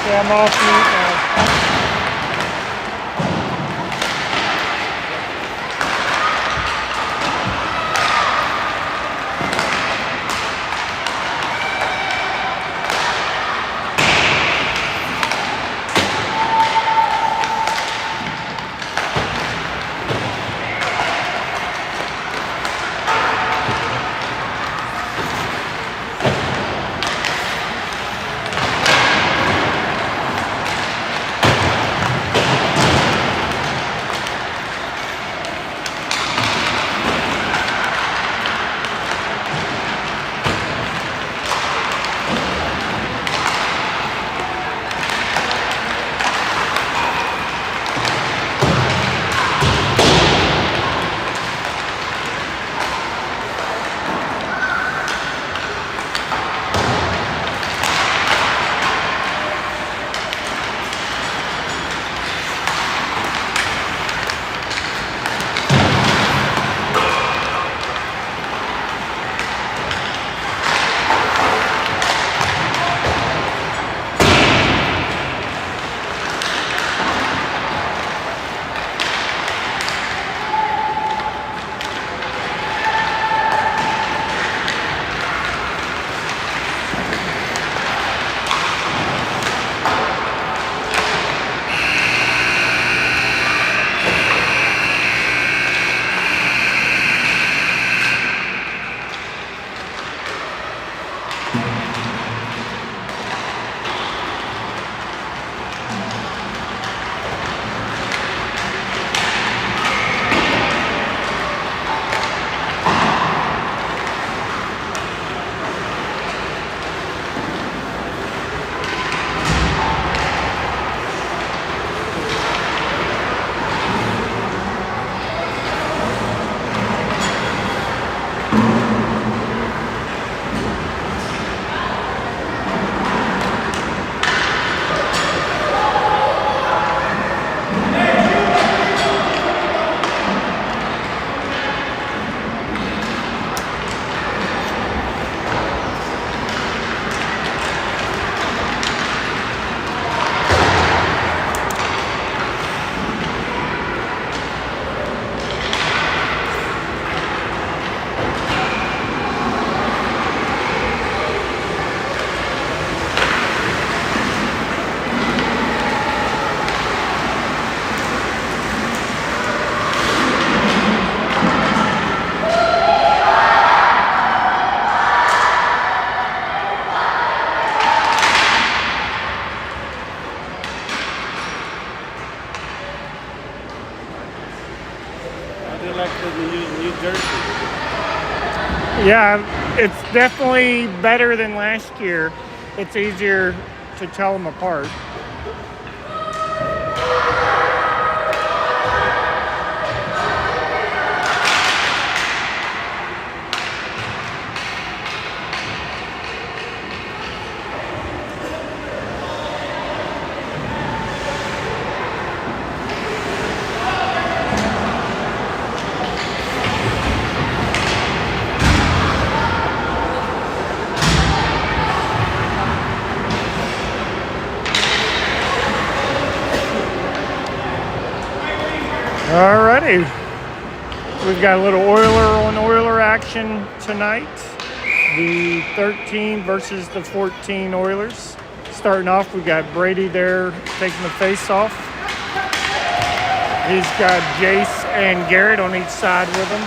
Yeah, I'm off mute now. Yeah, it's definitely better than last year. It's easier to tell them apart. Alrighty, we've got a little Oiler on Oiler action tonight. The 13 versus the 14 Oilers. Starting off, we got Brady there taking the face off. He's got Jace and Garrett on each side with him.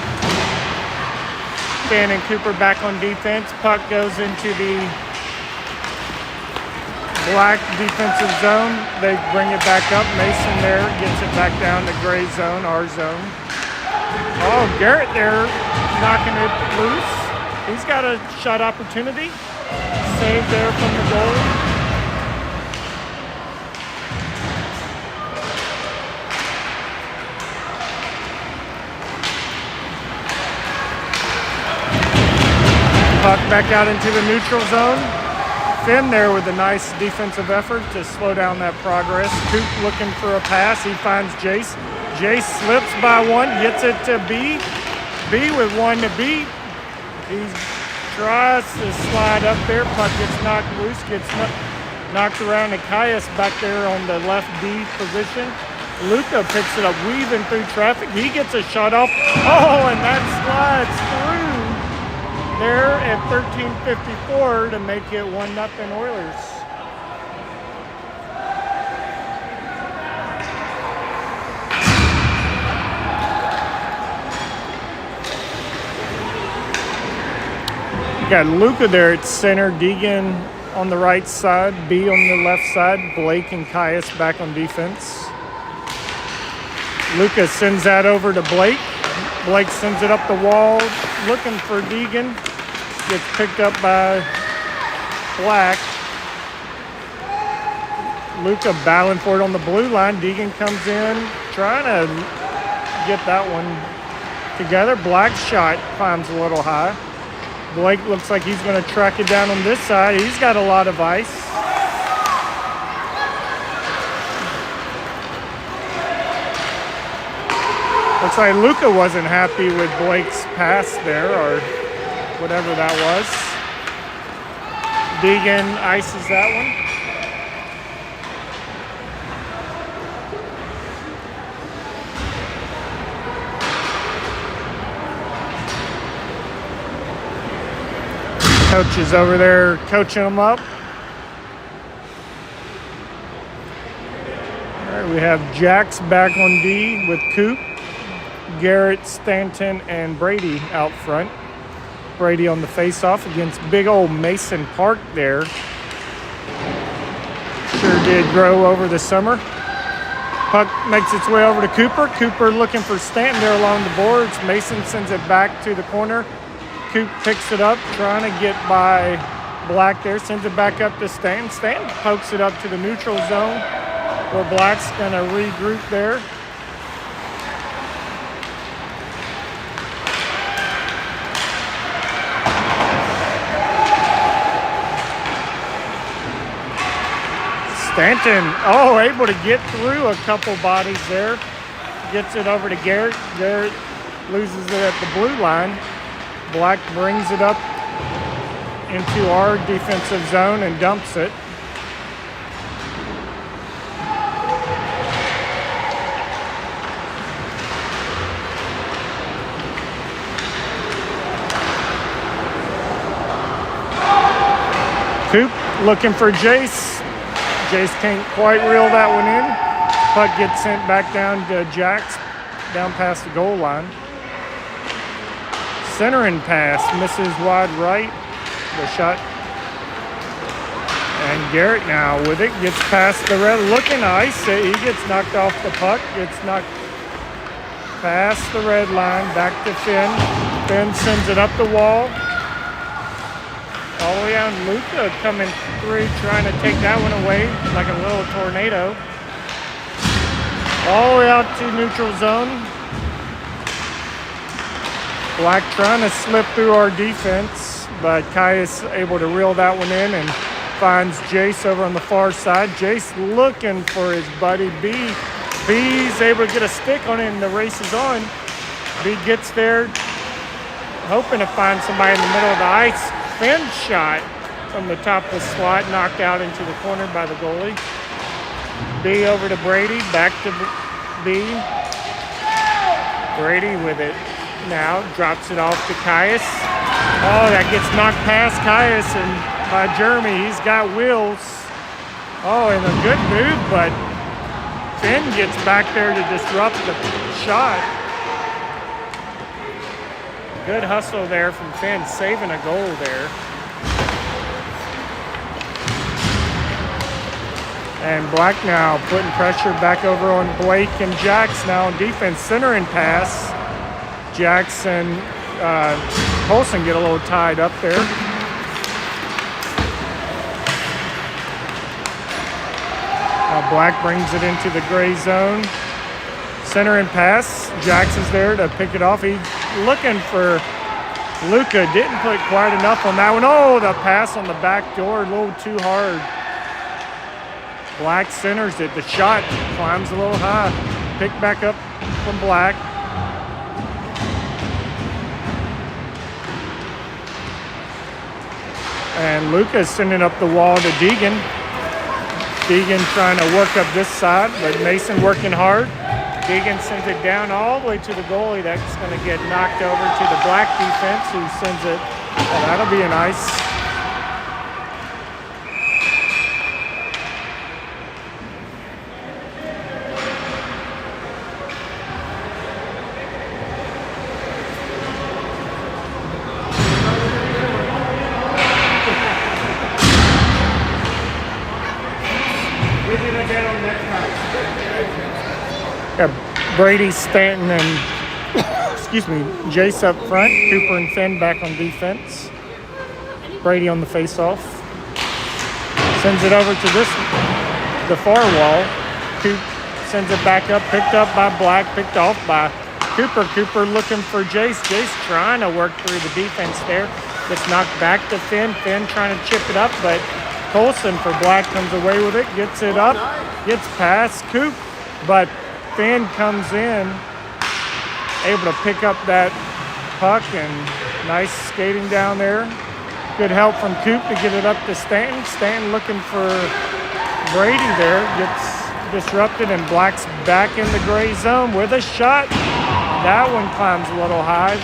Stan and Cooper back on defense. Puck goes into the black defensive zone. They bring it back up. Mason there gets it back down to gray zone, our zone. Oh, Garrett there knocking it loose. He's got a shot opportunity. Save there from the goal. Puck back out into the neutral zone. Finn there with a nice defensive effort to slow down that progress. Coop looking for a pass. He finds Jace. Jace slips by one, gets it to B. B with one to beat. He tries to slide up there. Puck gets knocked loose, gets Knocked around to Caius back there on the left D position. Luca picks it up, weaving through traffic. He gets a shot off. Oh, and that slides through there at 13:54 to make it 1-0 Oilers. Got Luca there at center, Deegan on the right side, B on the left side, Blake and Caius back on defense. Luca sends that over to Blake. Blake sends it up the wall, looking for Deegan. Gets picked up by Black. Luca battling for it on the blue line. Deegan comes in, trying to get that one together. Black's shot climbs a little high. Blake looks like he's going to track it down on this side. He's got a lot of ice. Looks like Luca wasn't happy with Blake's pass there, or whatever that was. Deegan ices that one. Coach is over there coaching them up. All right, we have Jax back on D with Coop, Garrett, Stanton, and Brady out front. Brady on the face-off against big old Mason Park there. Sure did grow over the summer. Puck makes its way over to Cooper. Cooper looking for Stanton there along the boards. Mason sends it back to the corner. Coop picks it up, trying to get by Black there, sends it back up to Stanton. Stanton pokes it up to the neutral zone where Black's going to regroup there. Stanton, able to get through a couple bodies there. Gets it over to Garrett. Garrett loses it at the blue line. Black brings it up into our defensive zone and dumps it. Coop looking for Jace. Jace can't quite reel that one in. Puck gets sent back down to Jax, down past the goal line. Centering pass, misses wide right, the shot. And Garrett now with it, gets past the red, looking nice. He gets knocked off the puck, gets knocked past the red line, back to Finn. Finn sends it up the wall. All the way out, Luca coming through, trying to take that one away like a little tornado. All the way out to neutral zone. Black trying to slip through our defense, but Caius able to reel that one in and finds Jace over on the far side. Jace looking for his buddy B. B's able to get a stick on it and the race is on. B gets there, hoping to find somebody in the middle of the ice. Finn shot from the top of the slot, knocked out into the corner by the goalie. B over to Brady, back to B. Brady with it. Now drops it off to Caius. Oh, that gets knocked past Caius and by Jeremy. He's got wheels. Oh, and a good move, but Finn gets back there to disrupt the shot. Good hustle there from Finn, saving a goal there. And Black now putting pressure back over on Blake and Jax now on defense. Centering pass. Jackson, Colson get a little tied up there. Black brings it into the gray zone. Centering pass. Jackson's there to pick it off. He's looking for Luca. Didn't put quite enough on that one. Oh, the pass on the back door, a little too hard. Black centers it. The shot climbs a little high. Picked back up from Black. And Luca's sending up the wall to Deegan. Deegan trying to work up this side, but Mason working hard. Deegan sends it down all the way to the goalie. That's going to get knocked over to the black defense, who sends it. Oh, that'll be a nice. Got Brady, Stanton, and excuse me, Jace up front. Cooper and Finn back on defense. Brady on the face-off. Sends it over to the far wall. Coop sends it back up, picked up by Black, picked off by Cooper. Cooper looking for Jace. Jace trying to work through the defense there. Gets knocked back to Finn. Finn trying to chip it up, but Colson for Black comes away with it, gets it up, gets past Coop, but Finn comes in, able to pick up that puck, and nice skating down there. Good help from Coop to get it up to Stanton. Stanton looking for Brady there, gets disrupted, and Black's back in the gray zone with a shot. That one climbs a little high.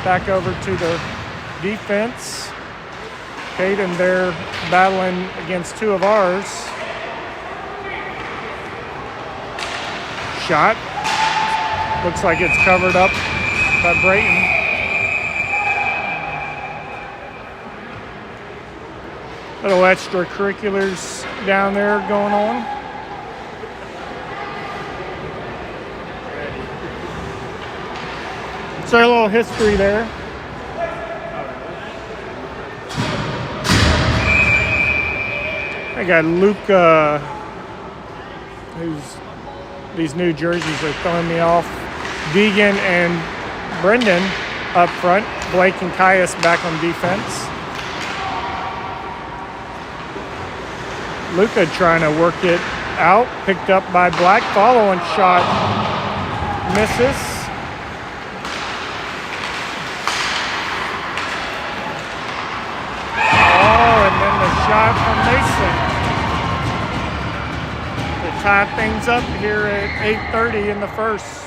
Back over to the defense. Caden there battling against two of ours. Shot. Looks like it's covered up by Brayton. Little extracurriculars down there going on. So a little history there. I got Luca, these new jerseys are throwing me off. Deegan and Brendan up front. Blake and Caius back on defense. Luca trying to work it out. Picked up by Black. Following shot misses. Oh, and then the shot from Mason. Tie things up here at 8:30 in the first.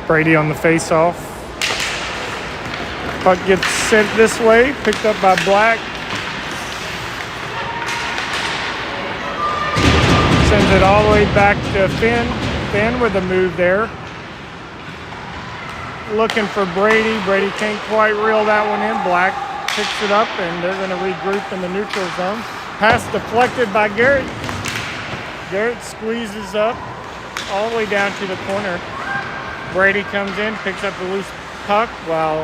Brady on the face-off. Puck gets sent this way, picked up by Black. Sends it all the way back to Finn. Finn with a move there. Looking for Brady. Brady can't quite reel that one in. Black picks it up, and they're going to regroup in the neutral zone. Pass deflected by Garrett. Garrett squeezes up all the way down to the corner. Brady comes in, picks up the loose puck while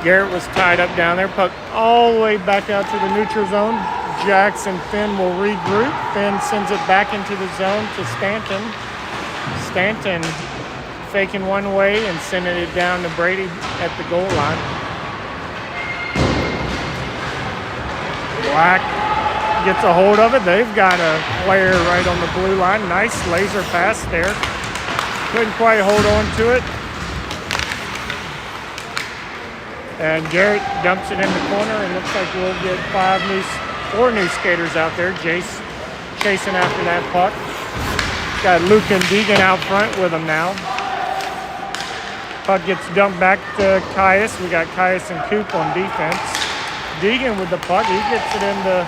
Garrett was tied up down there. Puck all the way back out to the neutral zone. Jax and Finn will regroup. Finn sends it back into the zone to Stanton. Stanton faking one way and sending it down to Brady at the goal line. Black gets a hold of it. They've got a player right on the blue line. Nice laser pass there. Couldn't quite hold on to it. And Garrett dumps it in the corner, and looks like we'll get four new skaters out there. Jace chasing after that puck. Got Luke and Deegan out front with him now. Puck gets dumped back to Caius. We got Caius and Coop on defense. Deegan with the puck. He gets it in the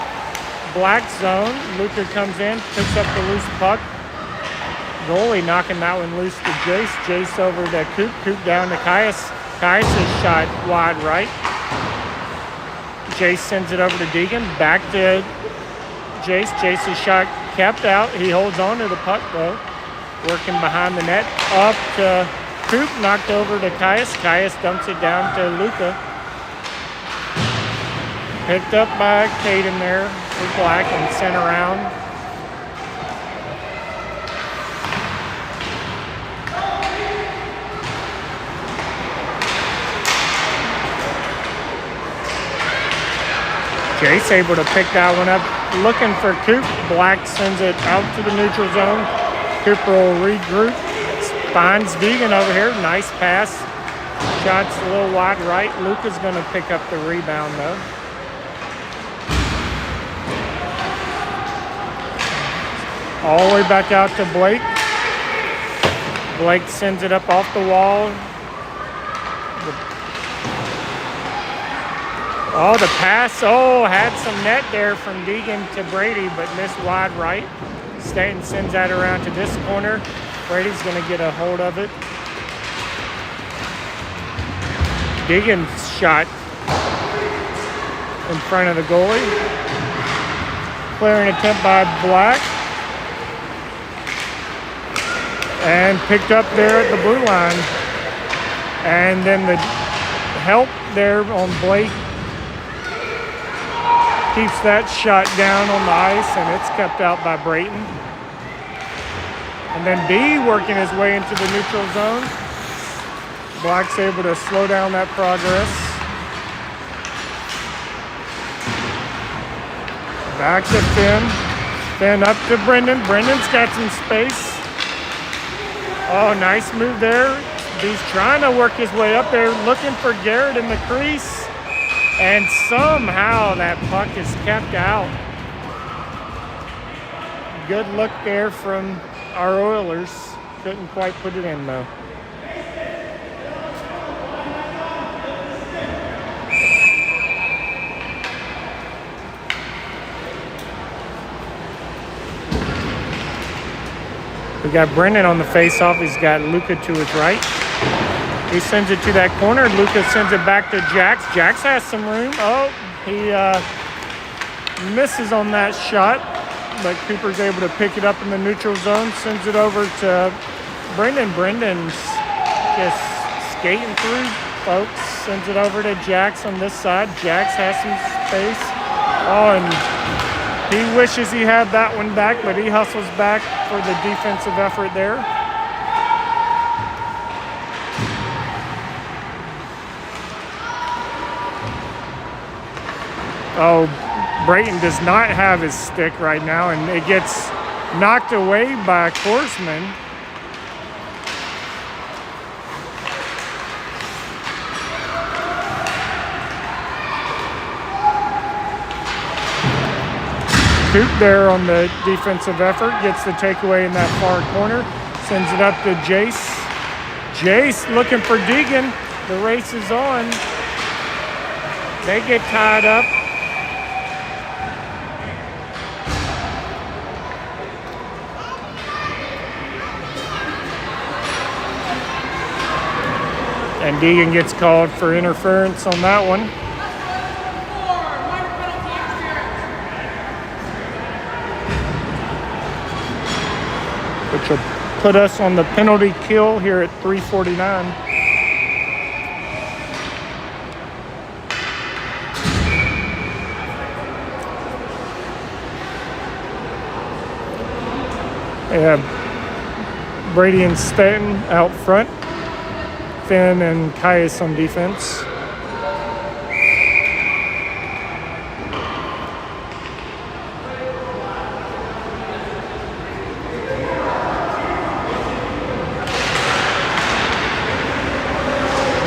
black zone. Luca comes in, picks up the loose puck. Goalie knocking that one loose to Jace. Jace over to Coop. Coop down to Caius. Caius is shot wide right. Jace sends it over to Deegan. Back to Jace. Jace's shot kept out. He holds on to the puck though. Working behind the net. Up to Coop. Knocked over to Caius. Caius dumps it down to Luca. Picked up by Caden there for Black and sent around. Jace able to pick that one up. Looking for Coop. Black sends it out to the neutral zone. Cooper will regroup. Finds Deegan over here. Nice pass. Shot's a little wide right. Luca's going to pick up the rebound though. All the way back out to Blake. Blake sends it up off the wall. Oh, the pass. Oh, had some net there from Deegan to Brady, but missed wide right. Stanton sends that around to this corner. Brady's going to get a hold of it. Deegan's shot in front of the goalie. Clearing attempt by Black. And picked up there at the blue line. And then the help there on Blake keeps that shot down on the ice, and it's kept out by Brayton. And then D working his way into the neutral zone. Black's able to slow down that progress. Back to Finn. Finn up to Brendan. Brendan's got some space. Oh, nice move there. He's trying to work his way up there, looking for Garrett in the crease. And somehow that puck is kept out. Good look there from our Oilers. Couldn't quite put it in though. We got Brendan on the face-off. He's got Luca to his right. He sends it to that corner. Luca sends it back to Jax. Jax has some room. Oh, he misses on that shot, but Cooper's able to pick it up in the neutral zone. Sends it over to Brendan. Brendan's just skating through, folks. Sends it over to Jax on this side. Jax has some space. Oh, and he wishes he had that one back, but he hustles back for the defensive effort there. Oh, Brayton does not have his stick right now, and it gets knocked away by Korsman. Coop there on the defensive effort, gets the takeaway in that far corner, sends it up to Jace. Jace looking for Deegan. The race is on. They get tied up. And Deegan gets called for interference on that one. Which will put us on the penalty kill here at 3:49. They have Brady and Stanton out front. Finn and Caius on defense.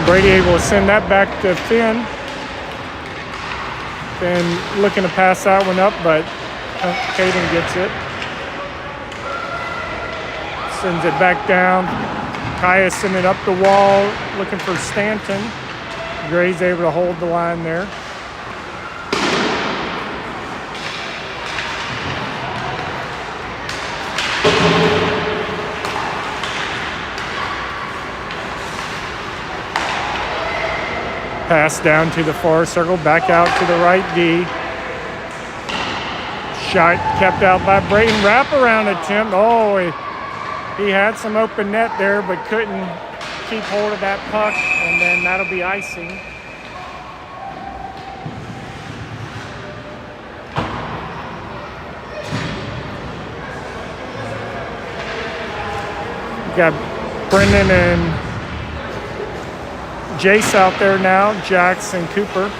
Brady able to send that back to Finn. Finn looking to pass that one up, but Caden gets it. Sends it back down. Caius sending it up the wall, looking for Stanton. Gray's able to hold the line there. Pass down to the far circle, back out to the right D. Shot kept out by Brayton. Wraparound attempt. Oh, he had some open net there, but couldn't keep hold of that puck, and then that'll be icing. Got Brendan and Jace out there now, Jax and Cooper.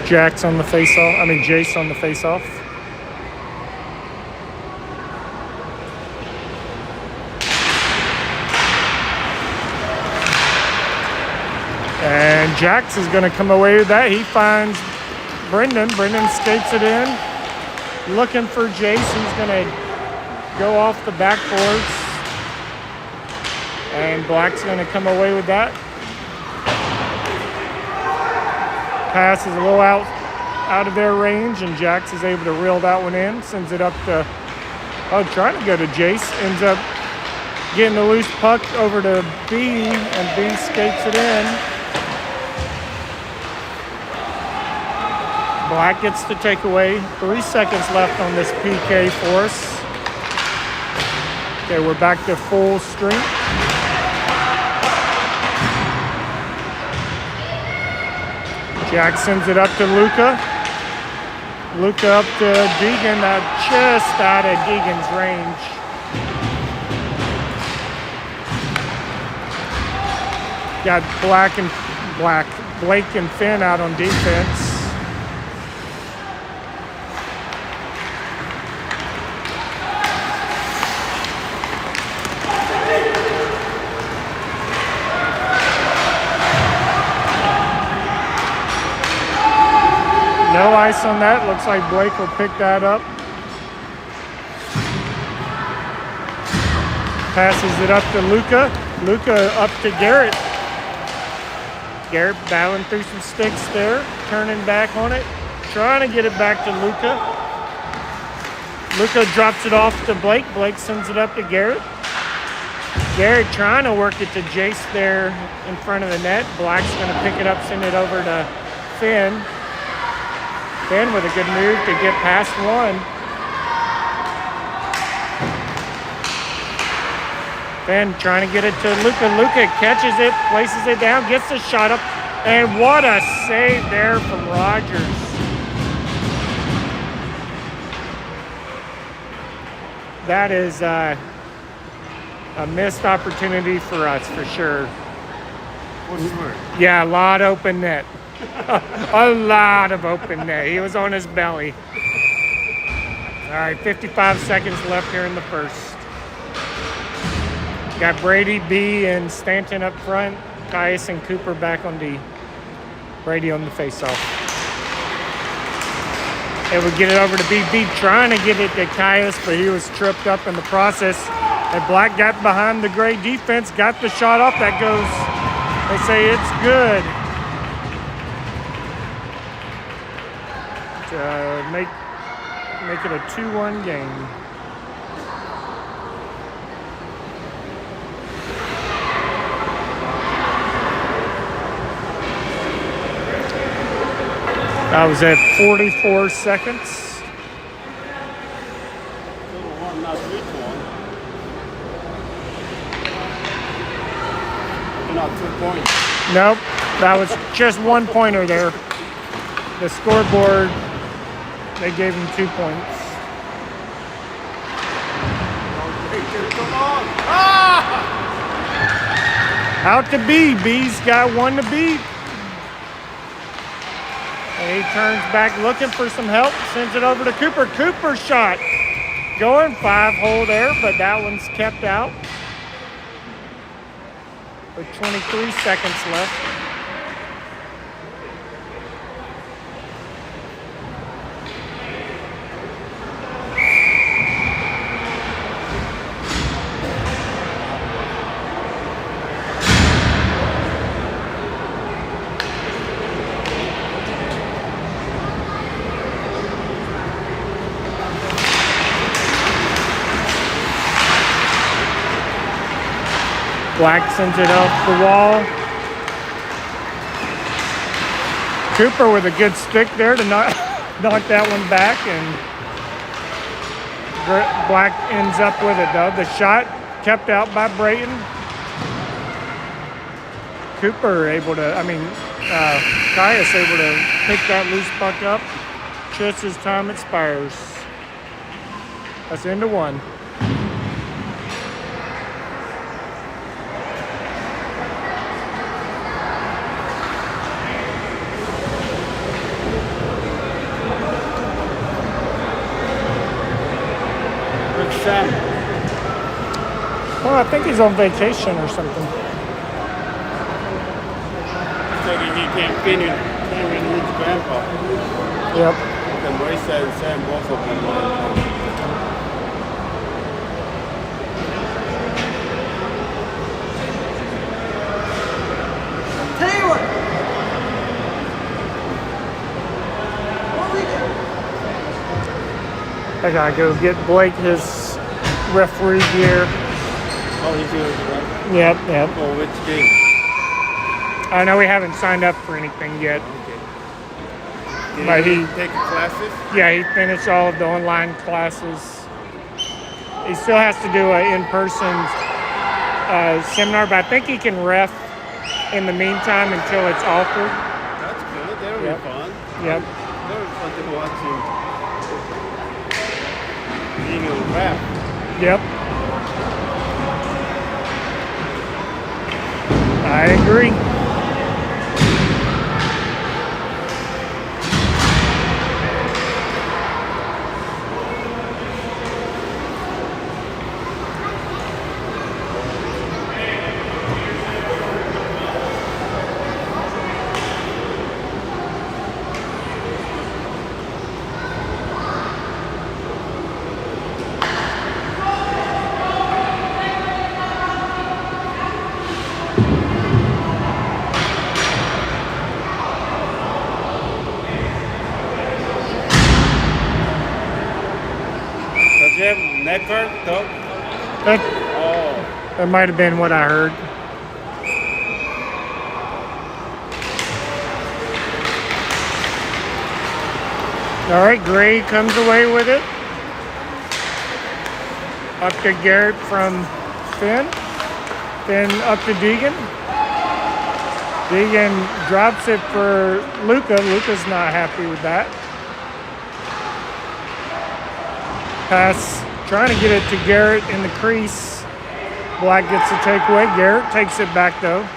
Jax on the face-off, Jace on the face-off. And Jax is going to come away with that. He finds Brendan. Brendan skates it in. Looking for Jace. He's going to go off the backboards. And Black's going to come away with that. Pass is a little out of their range, and Jax is able to reel that one in. Sends it up to, trying to go to Jace. Ends up getting the loose puck over to B, and B skates it in. Black gets the takeaway. 3 seconds left on this PK for us. Okay, we're back to full strength. Jack sends it up to Luca. Luca up to Deegan, just out of Deegan's range. Got Blake and Finn out on defense. No ice on that. Looks like Blake will pick that up. Passes it up to Luca. Luca up to Garrett. Garrett battling through some sticks there. Turning back on it. Trying to get it back to Luca. Luca drops it off to Blake. Blake sends it up to Garrett. Garrett trying to work it to Jace there in front of the net. Black's going to pick it up, send it over to Finn. Finn with a good move to get past one. Finn trying to get it to Luca. Luca catches it, places it down, gets the shot up, and what a save there from Rogers. That is a missed opportunity for us, for sure. What's the word? Yeah, a lot of open net. A lot of open net. He was on his belly. All right, 55 seconds left here in the first. Got Brady, B, and Stanton up front. Caius and Cooper back on D. Brady on the faceoff. They would get it over to B. B trying to get it to Caius, but he was tripped up in the process. And Black got behind the gray defense, got the shot off. That goes, they say it's good. To make it a 2-1 game. That was at 44 seconds. Not 2 points. Nope, that was just 1 pointer there. The scoreboard, they gave him 2 points. Come on! Ah! Out to B. B's got one to beat. And he turns back looking for some help. Sends it over to Cooper. Cooper shot. Going 5-hole there, but that one's kept out. With 23 seconds left. Black sends it off the wall. Cooper with a good stick there to knock that one back, and Black ends up with it though. The shot kept out by Brayton. Cooper able to, Caius able to pick that loose puck up. just as time expires. That's into one. Where's Sam? Well, I think he's on vacation or something. Said he can't finish his grandpa. Yep. And Marissa and Sam both of them want to come. I gotta go get Blake his referee gear. Oh, he's doing it. Yep, yep. Oh, which game? I know we haven't signed up for anything yet. Okay. Did But he he- take classes? Yeah, he finished all of the online classes. He still has to do an in-person seminar, but I think he can ref in the meantime until it's offered. That's good. That'll Yep. be fun. Yep. That'll be fun to watch him being a rap. Yep. I agree. Does he have neck guard? Dog? That, Oh. that might have been what I heard. All right, Gray comes away with it. Up to Garrett from Finn. Then up to Deegan. Deegan drops it for Luca. Luca's not happy with that. Pass, trying to get it to Garrett in the crease. Black gets the takeaway. Garrett takes it back though.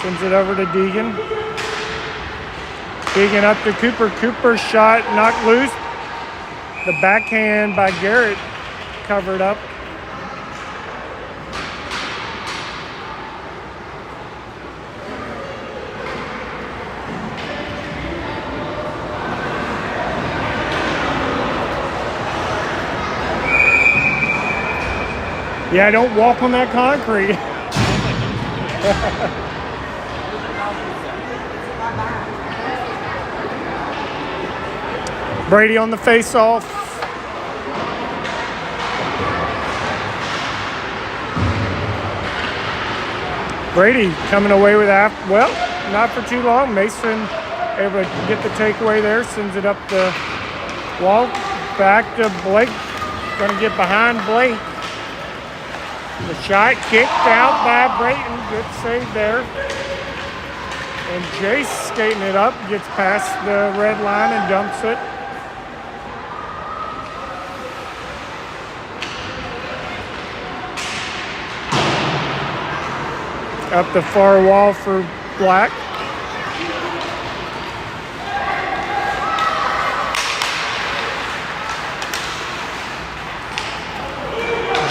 Sends it over to Deegan. Deegan up to Cooper. Cooper shot knocked loose. The backhand by Garrett covered up. Yeah, don't walk on that concrete. Brady on the face-off. Brady coming away with that. Well, not for too long. Mason able to get the takeaway there. Sends it up the wall. Back to Blake. Going to get behind Blake. The shot kicked out by Brayton. Good save there. And Jace skating it up. Gets past the red line and dumps it. Up the far wall for Black.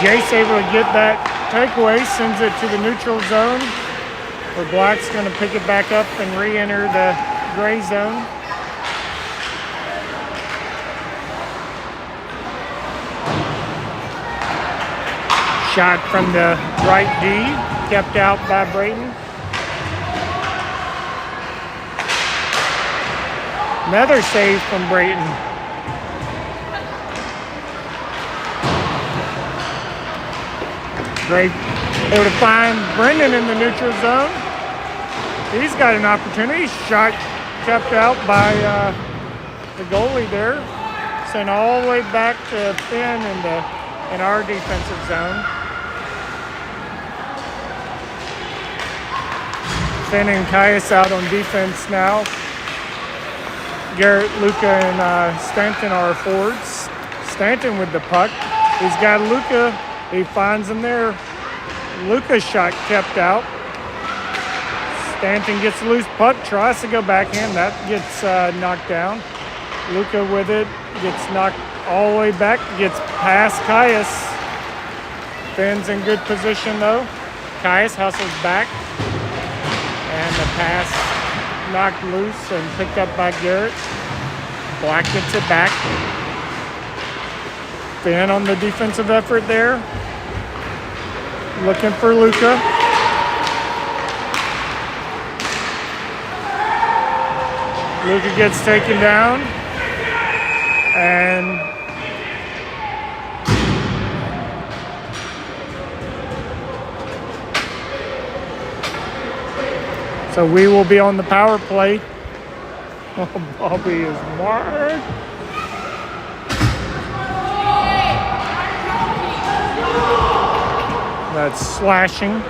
Jace able to get that takeaway, sends it to the neutral zone, where Black's going to pick it back up and re-enter the gray zone. Shot from the right D, kept out by Brayton. Another save from Brayton. Great. Able to find Brendan in the neutral zone. He's got an opportunity. Shot kept out by the goalie there. Sent all the way back to Finn in our defensive zone. Finn and Caius out on defense now. Garrett, Luca, and Stanton are forwards. Stanton with the puck. He's got Luca. He finds him there. Luca's shot kept out. Stanton gets a loose puck, tries to go backhand. That gets knocked down. Luca with it, gets knocked all the way back, gets past Caius. Finn's in good position though. Caius hustles back. And the pass knocked loose and picked up by Garrett. Black gets it back. Finn on the defensive effort there. Looking for Luca. Luca gets taken down. And so we will be on the power play. Oh, Bobby is marked. That's slashing.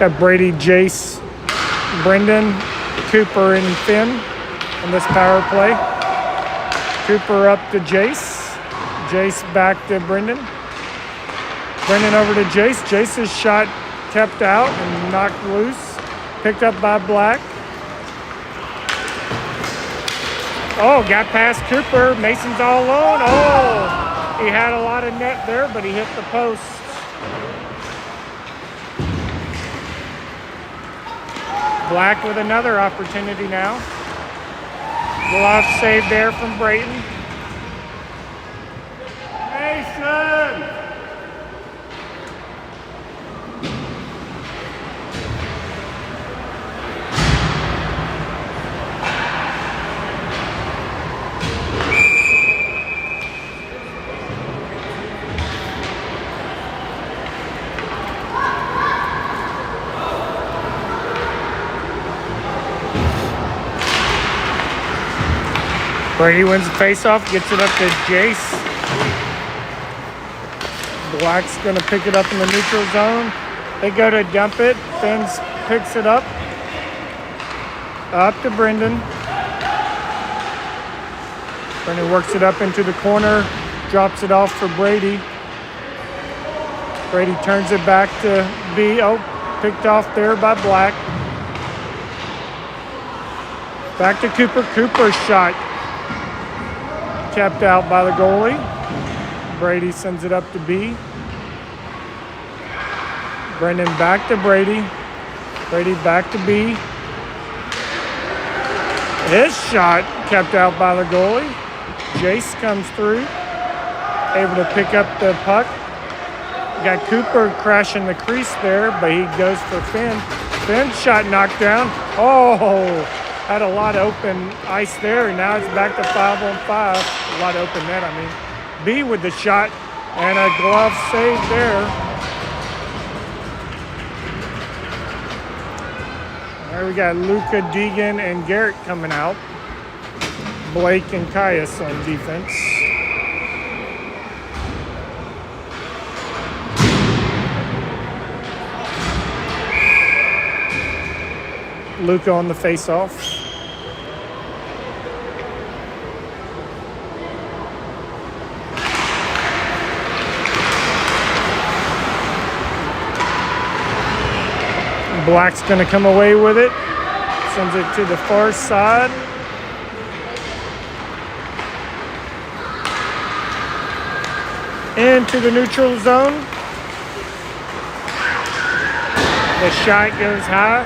Got Brady, Jace, Brendan, Cooper, and Finn in this power play. Cooper up to Jace. Jace back to Brendan. Brendan over to Jace. Jace's shot kept out and knocked loose. Picked up by Black. Oh, got past Cooper. Mason's all alone. Oh, he had a lot of net there, but he hit the post. Black with another opportunity now. Glove save there from Brayton. Mason! Brady wins the faceoff, gets it up to Jace. Black's going to pick it up in the neutral zone. They go to dump it. Finn picks it up. Up to Brendan. Brendan works it up into the corner. Drops it off for Brady. Brady turns it back to B. Oh, picked off there by Black. Back to Cooper. Cooper's shot kept out by the goalie. Brady sends it up to B. Brendan back to Brady. Brady back to B. His shot kept out by the goalie. Jace comes through, able to pick up the puck. Got Cooper crashing the crease there, but he goes for Finn. Finn's shot knocked down. Oh! Had a lot of open ice there, and now it's back to 5-on-5. A lot of open net, I mean. B with the shot, and a glove save there. There we got Luca, Deegan, and Garrett coming out. Blake and Caius on defense. Luca on the face-off. Black's going to come away with it. Sends it to the far side. Into the neutral zone. The shot goes high.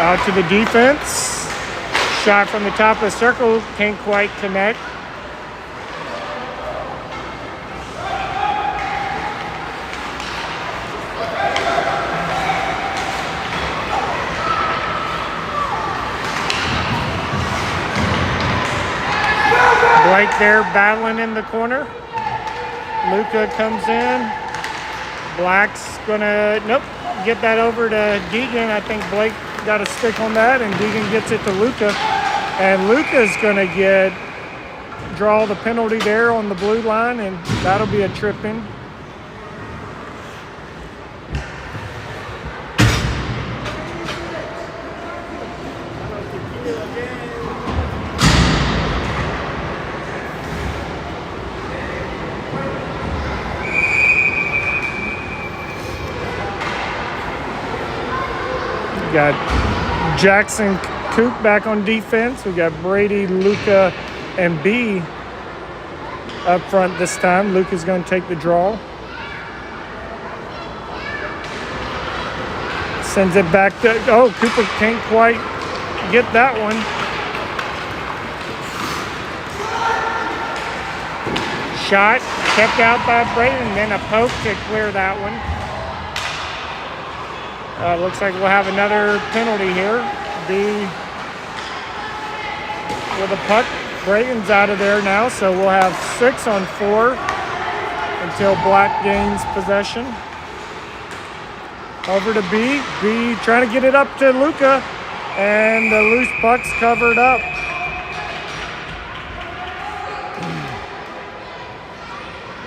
Out to the defense. Shot from the top of the circle, can't quite connect. right there battling in the corner. Luca comes in. Black's gonna, nope, get that over to Deegan. I think Blake got a stick on that, and Deegan gets it to Luca. And Luca's gonna draw the penalty there on the blue line, and that'll be a trip in. We got Jackson Coop back on defense. We got Brady, Luca, and B up front this time. Luca's going to take the draw. Sends it back to, oh, Cooper can't quite get that one. Shot kept out by Brady, and then a poke to clear that one. Looks like we'll have another penalty here. B with a puck. Brayton's out of there now, so we'll have 6 on 4 until Black gains possession. Over to B. B trying to get it up to Luca, and the loose puck's covered up.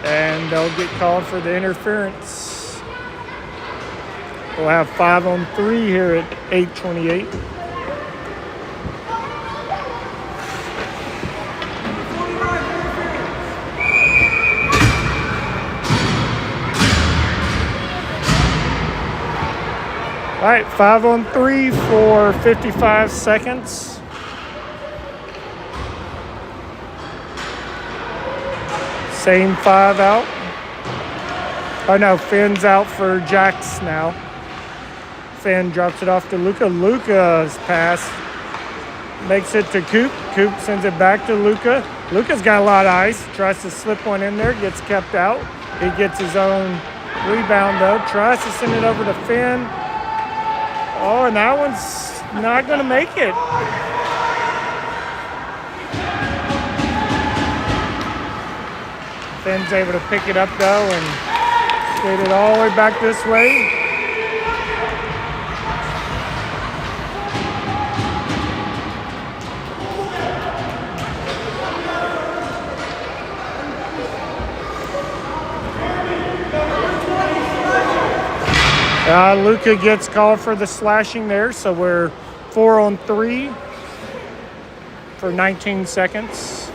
And they'll get called for the interference. We'll have 5 on 3 here at 8:28. All right, 5 on 3 for 55 seconds. Same 5 out. Oh no, Finn's out for Jax now. Finn drops it off to Luca. Luca's pass makes it to Coop. Coop sends it back to Luca. Luca's got a lot of ice. Tries to slip one in there, gets kept out. He gets his own rebound though. Tries to send it over to Finn. Oh, and that one's not going to make it. Finn's able to pick it up though and skate it all the way back this way. Luca gets called for the slashing there, so we're 4 on 3 for 19 seconds.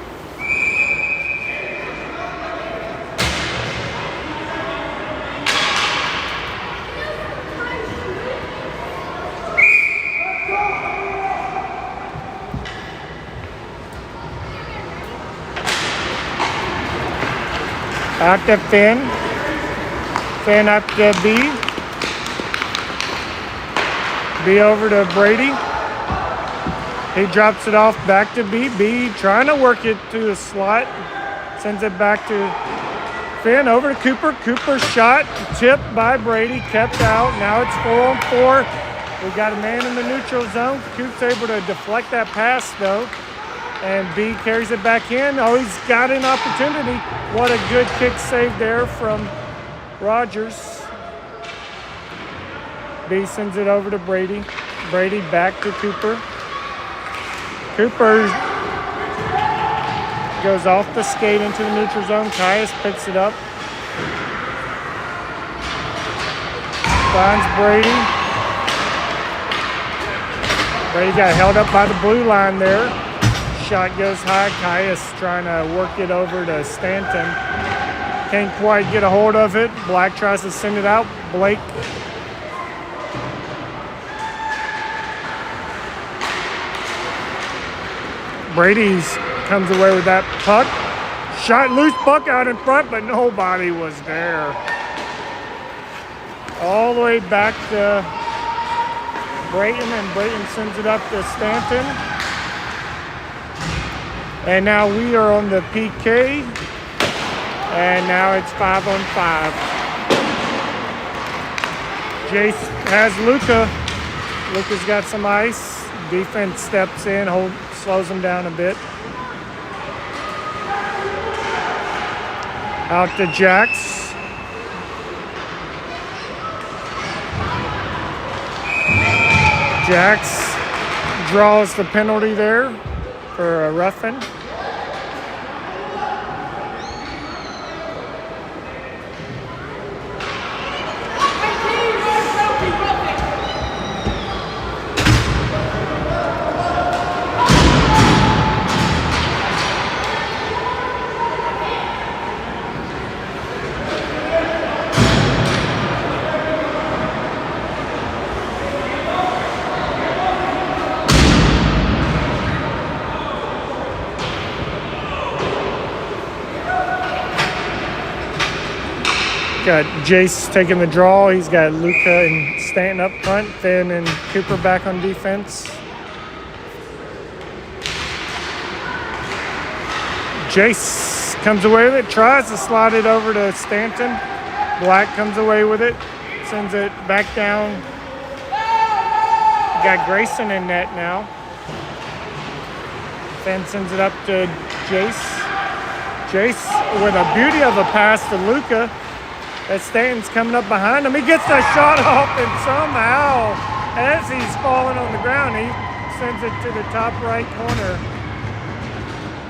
Out to Finn. Finn up to B. B over to Brady. He drops it off back to B. B trying to work it to the slot. Sends it back to Finn. Over to Cooper. Cooper shot. Tipped by Brady. Kept out. Now it's 4 on 4. We got a man in the neutral zone. Coop's able to deflect that pass though. And B carries it back in. Oh, he's got an opportunity. What a good kick save there from Rogers. B sends it over to Brady. Brady back to Cooper. Cooper goes off the skate into the neutral zone. Caius picks it up. Finds Brady. Brady got held up by the blue line there. Shot goes high. Caius trying to work it over to Stanton. Can't quite get a hold of it. Black tries to send it out. Blake Brady's comes away with that puck. Shot loose puck out in front, but nobody was there. All the way back to Brayton, and Brayton sends it up to Stanton. And now we are on the PK. And now it's 5 on 5. Jace has Luca. Luca's got some ice. Defense steps in, slows him down a bit. Out to Jax. Jax draws the penalty there for a roughing. Got Jace taking the draw. He's got Luca and Stanton up front. Finn and Cooper back on defense. Jace comes away with it. Tries to slide it over to Stanton. Black comes away with it. Sends it back down. Got Grayson in net now. Finn sends it up to Jace. Jace with a beauty of a pass to Luca. As Stanton's coming up behind him, he gets the shot off, and somehow, as he's falling on the ground, he sends it to the top right corner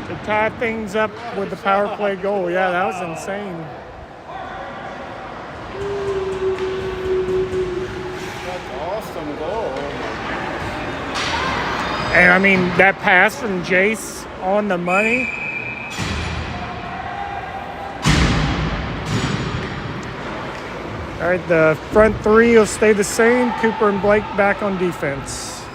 to tie things up with the power play goal. Yeah, that was insane. That's awesome goal. And I mean, that pass from Jace on the money. All right, the front three will stay the same. Cooper and Blake back on defense.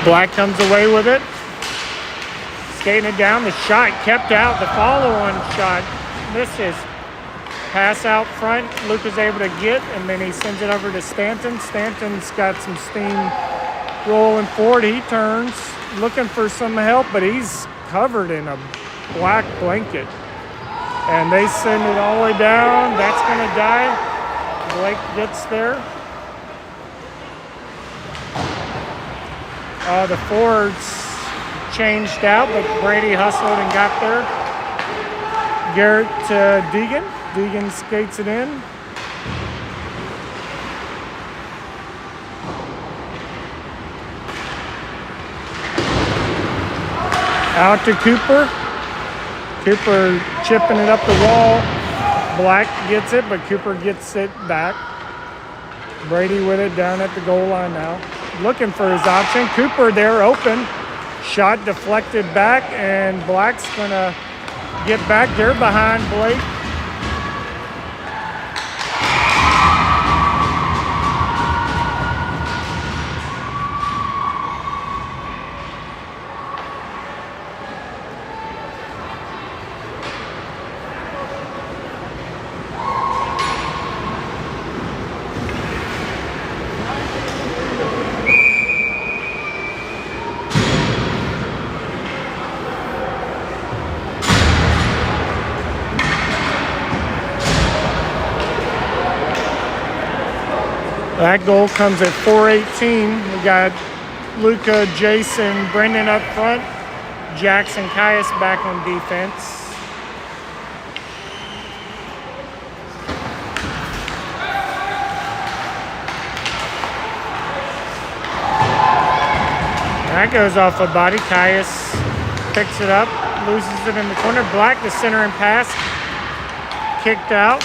Black comes away with it. Skating it down. The shot kept out. The follow-on shot misses. Pass out front. Luke is able to get, and then he sends it over to Stanton. Stanton's got some steam rolling forward. He turns, looking for some help, but he's covered in a black blanket. And they send it all the way down. That's going to die. Blake gets there. The forwards changed out, but Brady hustled and got there. Garrett to Deegan. Deegan skates it in. Out to Cooper. Cooper chipping it up the wall. Black gets it, but Cooper gets it back. Brady with it down at the goal line now. Looking for his option. Cooper there open. Shot deflected back, and Black's going to get back there behind Blake. That goal comes at 4:18. We got Luca, Jason, Brendan up front. Jackson, Caius back on defense. That goes off a body. Caius picks it up, loses it in the corner. Black, the center and pass. Kicked out.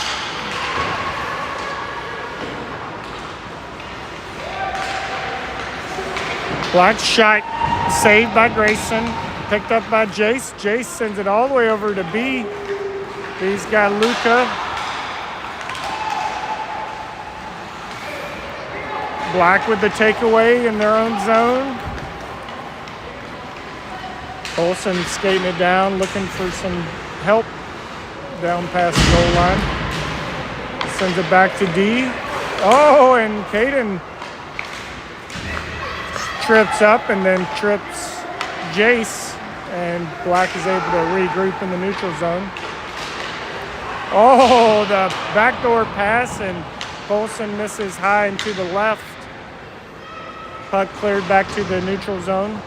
Black shot saved by Grayson, picked up by Jace. Jace sends it all the way over to B. He's got Luca. Black with the takeaway in their own zone. Olsen skating it down, looking for some help down past the goal line. Sends it back to D. Oh, and Caden trips up and then trips Jace, and Black is able to regroup in the neutral zone. Oh, the backdoor pass, and Polson misses high and to the left. Puck cleared back to the neutral zone.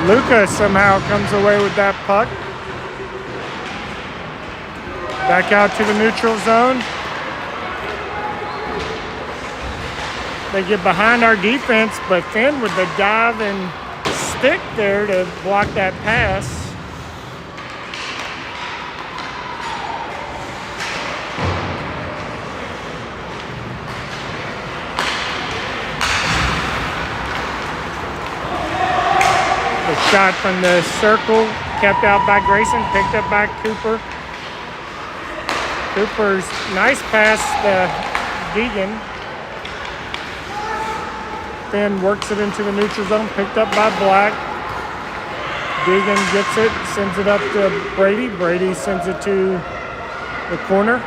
Luca somehow comes away with that puck. Back out to the neutral zone. They get behind our defense, but Finn with the dive and stick there to block that pass. The shot from the circle kept out by Grayson, picked up by Cooper. Cooper's nice pass to Deegan. Finn works it into the neutral zone, picked up by Black. Deegan gets it, sends it up to Brady. Brady sends it to the corner.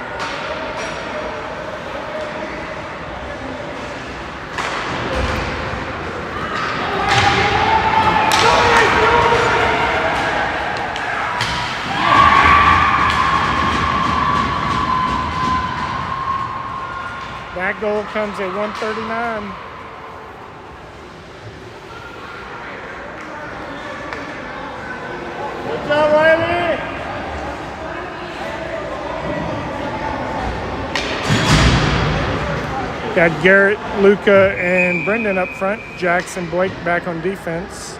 That goal comes at 1:39. Good job, Riley! Got Garrett, Luca, and Brendan up front. Jackson, Blake back on defense.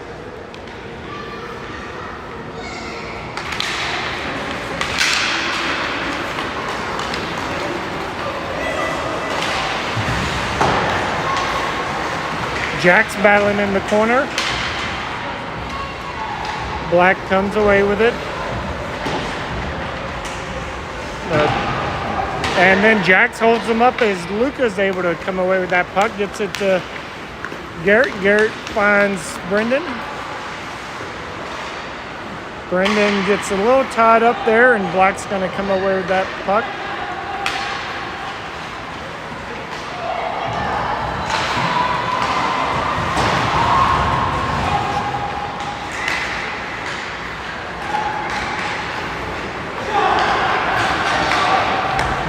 Jack's battling in the corner. Black comes away with it. And then Jax holds him up as Luca's able to come away with that puck. Gets it to Garrett. Garrett finds Brendan. Brendan gets a little tied up there, and Black's going to come away with that puck.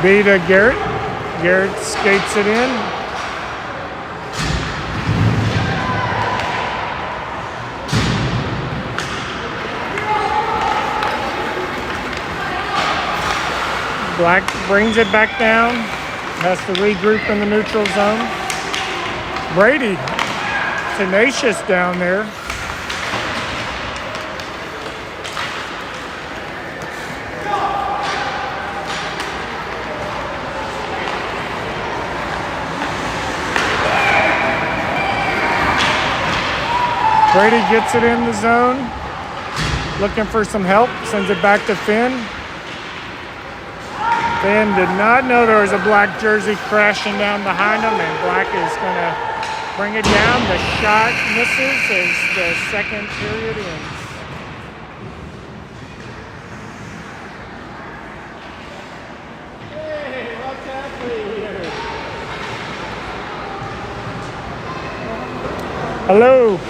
B to Garrett. Garrett skates it in. Black brings it back down. Has to regroup in the neutral zone. Brady, tenacious down there. Brady gets it in the zone, looking for some help, sends it back to Finn. Finn did not know there was a Black jersey crashing down behind him, and Black is going to bring it down. The shot misses as the second period ends. Hey, what's happening here? Hello.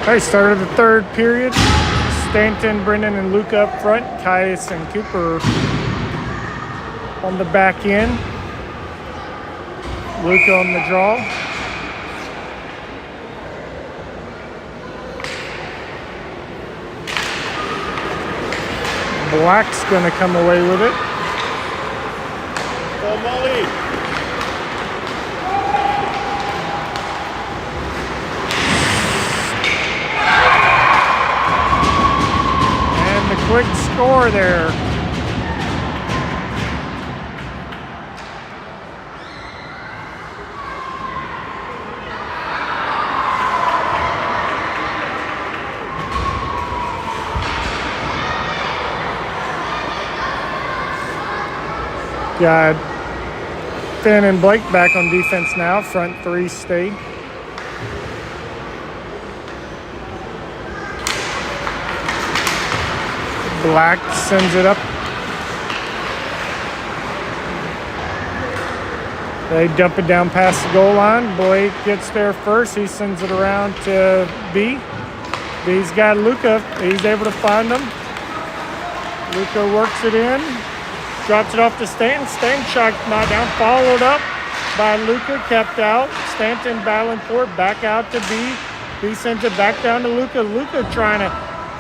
Okay, start of the third period. Stanton, Brendan, and Luca up front. Caius and Cooper on the back end. Luca on the draw. Black's going to come away with it. Go Molly. And the quick score there. Got Finn and Blake back on defense now. Front three stay. Black sends it up. They dump it down past the goal line. Blake gets there first. He sends it around to B. B's got Luca. He's able to find him. Luca works it in. Drops it off to Stanton. Stanton shot knocked down. Followed up by Luca. Kept out. Stanton battling for it. Back out to B. B sends it back down to Luca. Luca trying to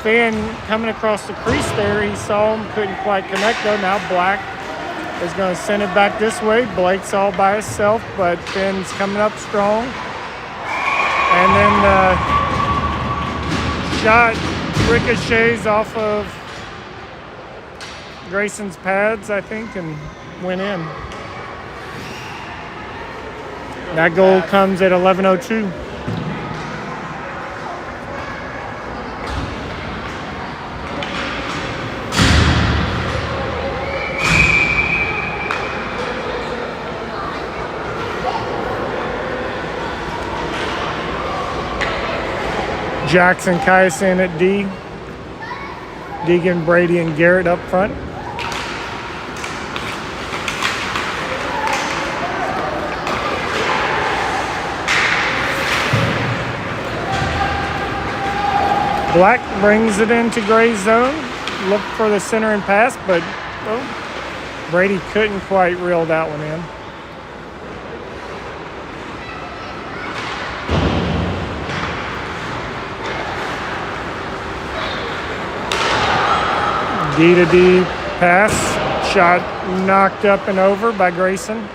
Finn coming across the crease there. He saw him. Couldn't quite connect though. Now Black is going to send it back this way. Blake's all by himself, but Finn's coming up strong. And then the shot ricochets off of Grayson's pads, I think, and went in. That goal comes at 11:02. Jackson, Kyson at D. Deegan, Brady, and Garrett up front. Black brings it into Gray's zone. Look for the center and pass, but Brady couldn't quite reel that one in. D to D pass. Shot knocked up and over by Grayson.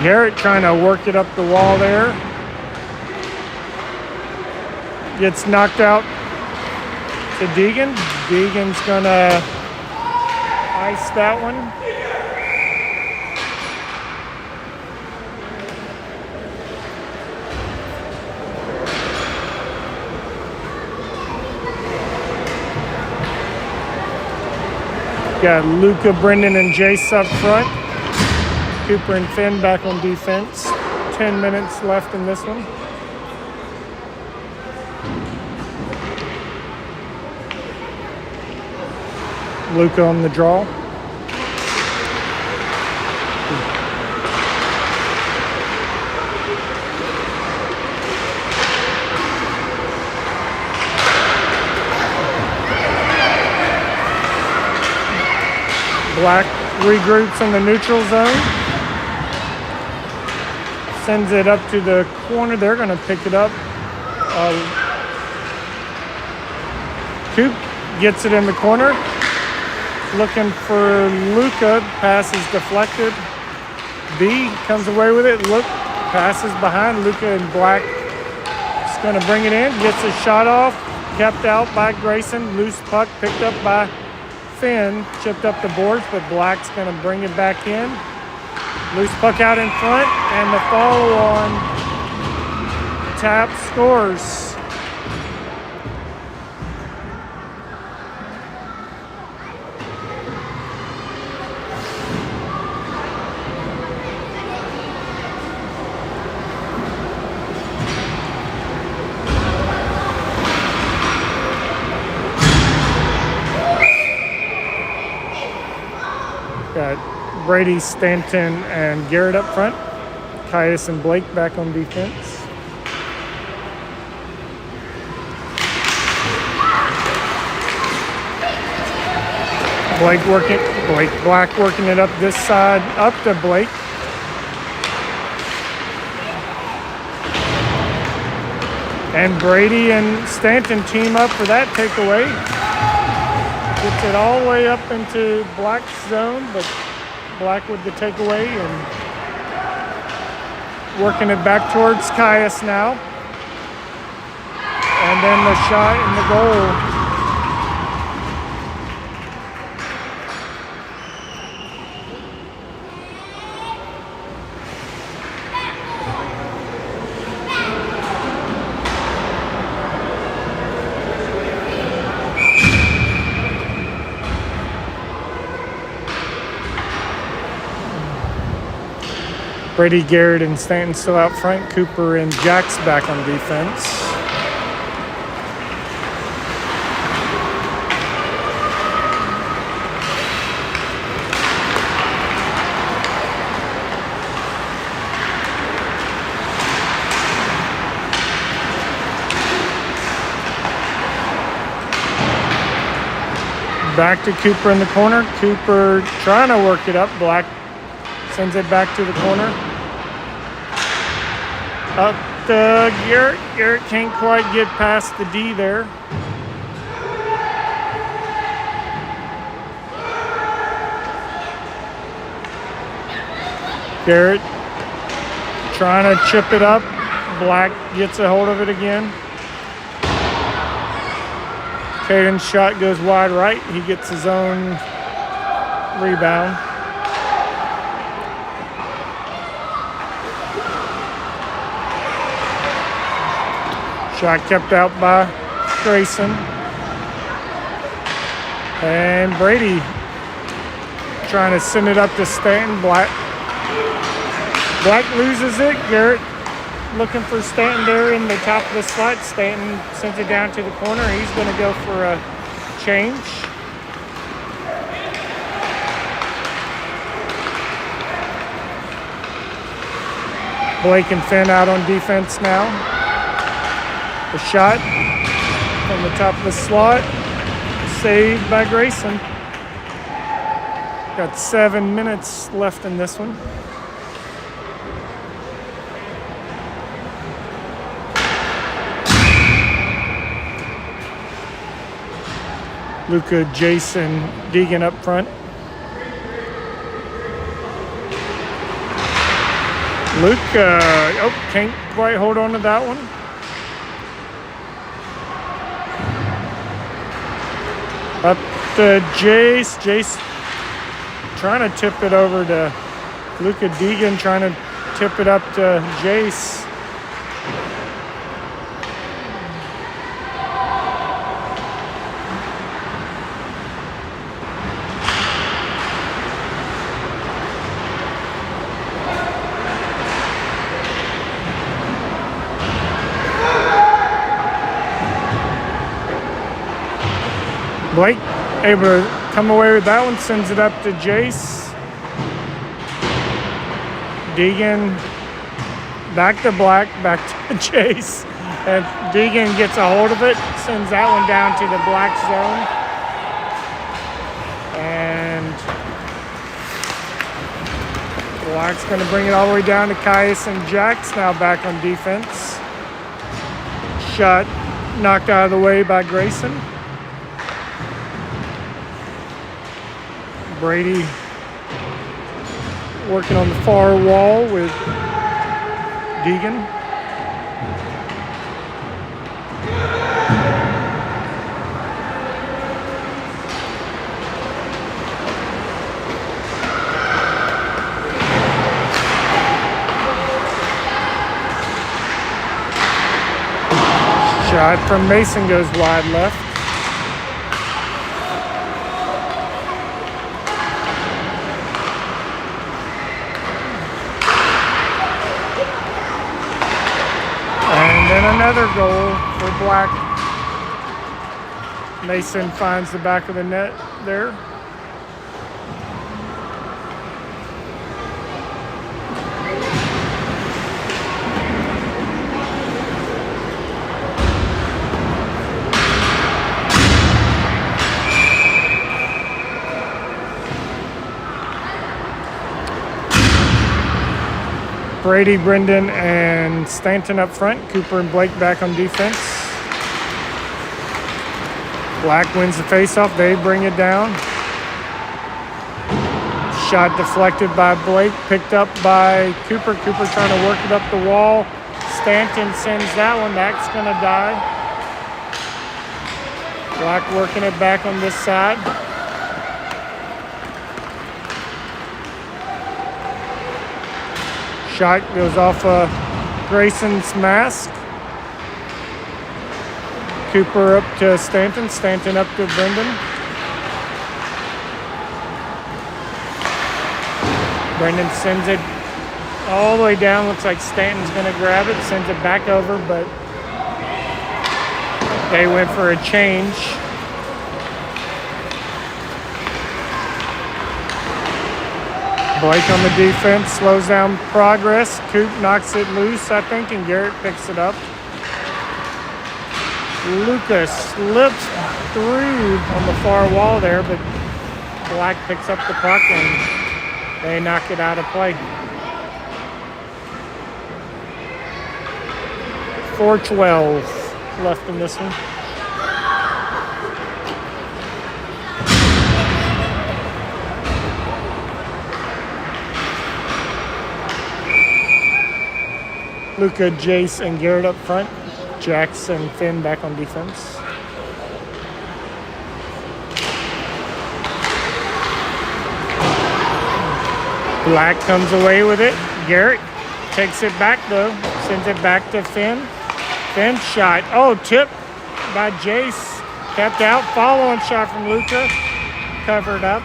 Garrett trying to work it up the wall there. Gets knocked out to Deegan. Deegan's gonna ice that one. Got Luca, Brendan, and Jace up front. Cooper and Finn back on defense. 10 minutes left in this one. Luca on the draw. Black regroups in the neutral zone. Sends it up to the corner. They're going to pick it up. Coop gets it in the corner. Looking for Luca. Pass is deflected. B comes away with it. Look, passes behind. Luca and Black is going to bring it in. Gets a shot off. Kept out by Grayson. Loose puck picked up by Finn. Chipped up the boards, but Black's going to bring it back in. Loose puck out in front, and the follow-on tap scores. Brady, Stanton, and Garrett up front. Caius and Blake back on defense. Blake Black working it up this side, up to Blake. And Brady and Stanton team up for that takeaway. Gets it all the way up into Black's zone, but Black with the takeaway and working it back towards Caius now. And then the shot and the goal. Brady, Garrett, and Stanton still out front. Cooper and Jack's back on defense. Back to Cooper in the corner. Cooper trying to work it up. Black sends it back to the corner. Up to Garrett. Garrett can't quite get past the D there. Garrett trying to chip it up. Black gets a hold of it again. Caden's shot goes wide right. He gets his own rebound. Shot kept out by Grayson. And Brady trying to send it up to Stanton. Black loses it. Garrett looking for Stanton there in the top of the slot. Stanton sends it down to the corner. He's going to go for a change. Blake and Finn out on defense now. The shot from the top of the slot, saved by Grayson. Got 7 minutes left in this one. Luca, Jason, Deegan up front. Luca, can't quite hold on to that one. Up to Jace. Jace trying to tip it over to Luca. Deegan trying to tip it up to Jace. Blake able to come away with that one, sends it up to Jace. Deegan back to Black, back to Jace. And Deegan gets a hold of it, sends that one down to the Black zone. And Black's going to bring it all the way down to Caius and Jack's now back on defense. Shot knocked out of the way by Grayson. Brady working on the far wall with Deegan. Shot from Mason goes wide left. Another goal for Black. Mason finds the back of the net there. Brady, Brendan, and Stanton up front. Cooper and Blake back on defense. Black wins the faceoff. They bring it down. Shot deflected by Blake, picked up by Cooper. Cooper trying to work it up the wall. Stanton sends that one. That's going to die. Black working it back on this side. Shot goes off Grayson's mask. Cooper up to Stanton. Stanton up to Brendan. Brendan sends it all the way down. Looks like Stanton's going to grab it. Sends it back over, but they went for a change. Blake on the defense, slows down progress. Coop knocks it loose, I think, and Garrett picks it up. Lucas slips through on the far wall there, but Black picks up the puck and they knock it out of play. 4:12 left in this one. Luca, Jace, and Garrett up front. Jackson, Finn back on defense. Black comes away with it. Garrett takes it back though. Sends it back to Finn. Finn shot. Oh, tip by Jace. Kept out. Follow-on shot from Luca. Covered up.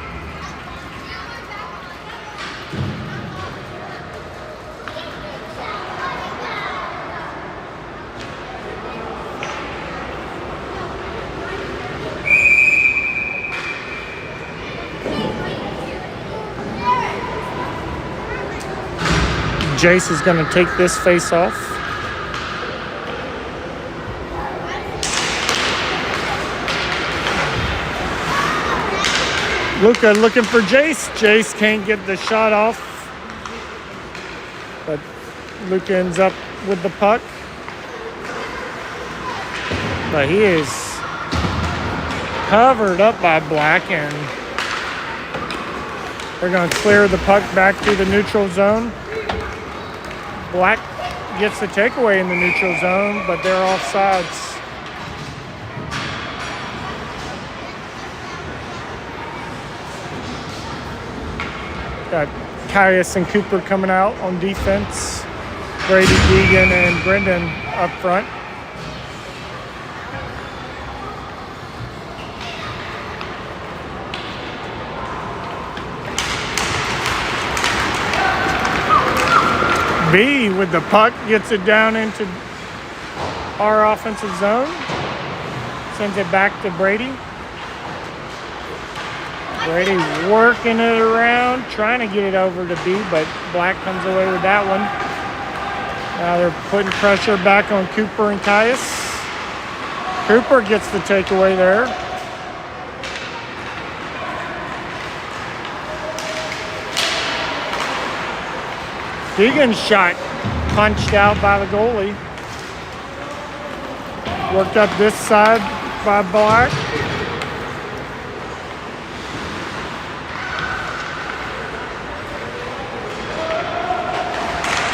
Jace is going to take this face off. Luca looking for Jace. Jace can't get the shot off. But Luca ends up with the puck. But he is covered up by Black, and they're going to clear the puck back to the neutral zone. Black gets the takeaway in the neutral zone, but they're offsides. Got Caius and Cooper coming out on defense. Brady, Deegan, and Brendan up front. B with the puck gets it down into our offensive zone. Sends it back to Brady. Brady working it around, trying to get it over to B, but Black comes away with that one. Now they're putting pressure back on Cooper and Caius. Cooper gets the takeaway there. Deegan's shot punched out by the goalie. Worked up this side by Black.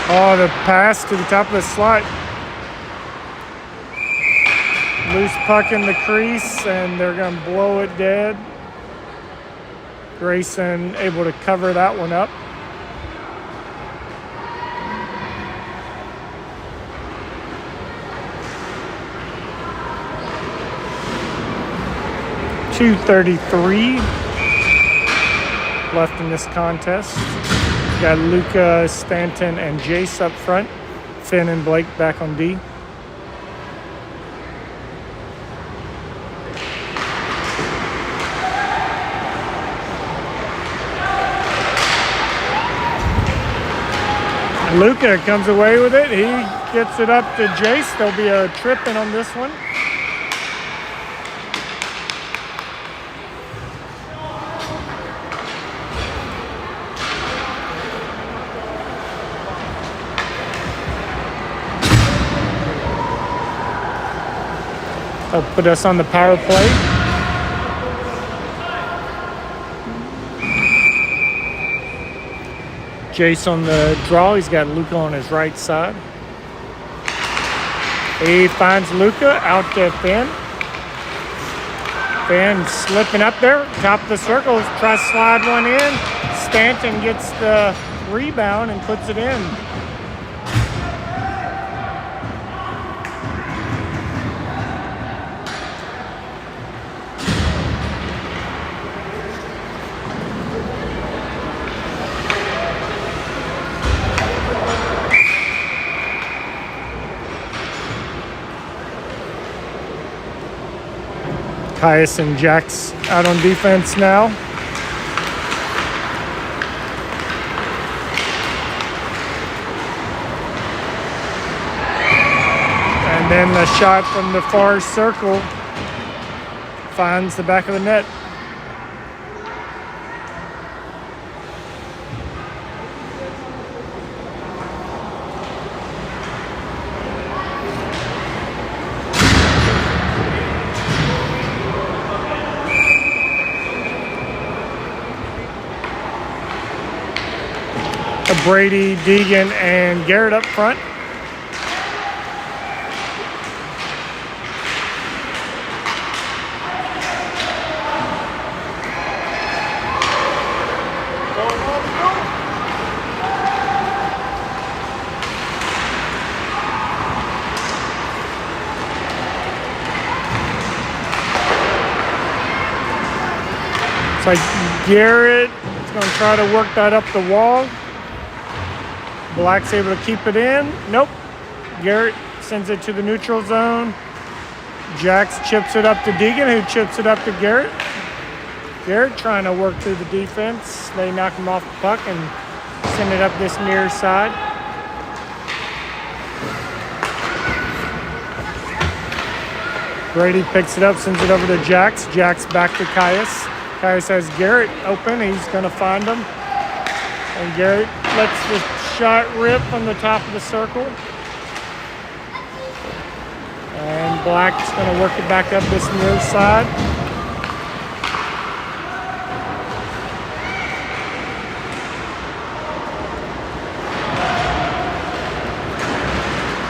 Oh, the pass to the top of the slot. Loose puck in the crease, and they're going to blow it dead. Grayson able to cover that one up. .233 left in this contest. Got Luca, Stanton, and Jace up front. Finn and Blake back on D. Luca comes away with it. He gets it up to Jace. There'll be a tripping on this one. They'll put us on the power play. Jace on the draw. He's got Luca on his right side. He finds Luca out to Finn. Finn slipping up there, top of the circle, tries to slide one in. Stanton gets the rebound and puts it in. Caius and Jax out on defense now. And then the shot from the far circle finds the back of the net. Brady, Deegan, and Garrett up front. It's like Garrett is going to try to work that up the wall. Black's able to keep it in. Nope. Garrett sends it to the neutral zone. Jax chips it up to Deegan, who chips it up to Garrett. Garrett trying to work through the defense. They knock him off the puck and send it up this near side. Brady picks it up, sends it over to Jax. Jax back to Caius. Caius has Garrett open. He's going to find him. And Garrett lets the shot rip from the top of the circle. And Black's going to work it back up this near side.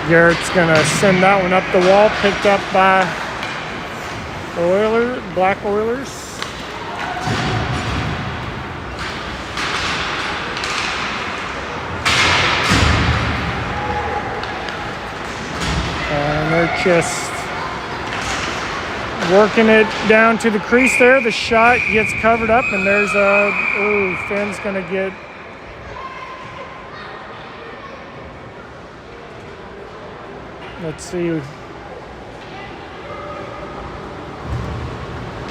Garrett's going to send that one up the wall, picked up by Black Oilers. And they're just working it down to the crease there. The shot gets covered up, and there's Finn's going to get... Let's see.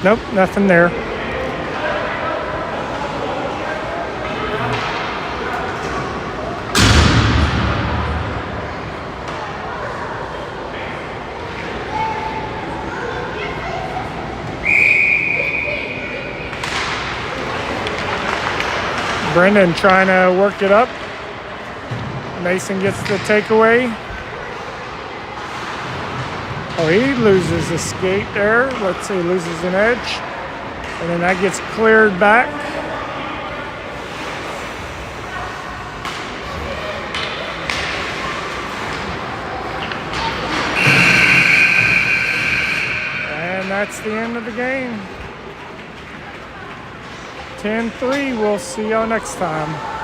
Nope, nothing there. Brendan trying to work it up. Mason gets the takeaway. Oh, he loses a skate there. Let's see, loses an edge. And then that gets cleared back. And that's the end of the game. 10-3. We'll see y'all next time.